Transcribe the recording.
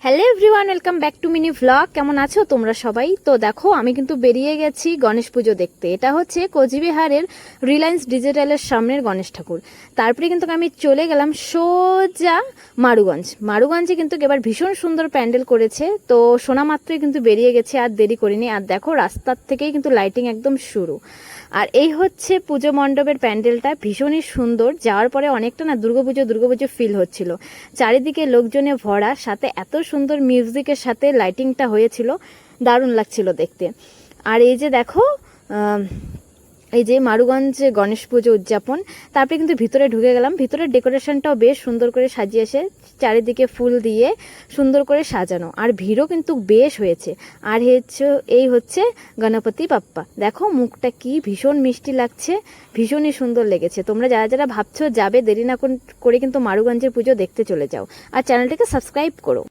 Hello everyone, welcome back to mini vlog. কেমন আছো তোমরা সবাই? তো দেখো, আমি কিন্তু বেরিয়ে গেছি গণেশ পুজো দেখতে। এটা হচ্ছে কোচবিহারের রিলায়েন্স ডিজিটালের সামনের গণেশ ঠাকুর। তারপরে কিন্তু আমি চলে গেলাম সোজা মারুগঞ্জে কিন্তু এবার ভীষণ সুন্দর প্যান্ডেল করেছে। তো শোনা মাত্রই কিন্তু বেরিয়ে গেছে, আর দেরি করিনি। আর দেখো, রাস্তার থেকেই কিন্তু লাইটিং একদম শুরু। আর এই হচ্ছে পুজো মণ্ডপের প্যান্ডেলটা, ভীষণই সুন্দর। যাওয়ার পরে অনেকটা না দুর্গাপুজো ফিল হচ্ছিল। চারিদিকে লোকজনে ভরা, সাথে এত সুন্দর মিউজিকের সাথে লাইটিংটা হয়েছিল, দারুণ লাগছিল দেখতে। আর এই যে দেখো, এই যে মারুগঞ্জ গণেশ পুজো উদযাপন। তারপরে কিন্তু ভিতরে ঢুকে গেলাম। ভিতরের ডেকোরেশনটাও বেশ সুন্দর করে সাজিয়েছে, চারিদিকে ফুল দিয়ে সুন্দর করে সাজানো। আর ভিড়ও কিন্তু বেশ হয়েছে। আর এই হচ্ছে গণপতি বাপ্পা। দেখো মুখটা কি ভীষণ মিষ্টি লাগছে, ভীষণই সুন্দর লেগেছে। তোমরা যারা যারা ভাবছো যাবে, দেরি না করে কিন্তু মারুগঞ্জের পুজো দেখতে চলে যাও। আর চ্যানেলটাকে সাবস্ক্রাইব করো।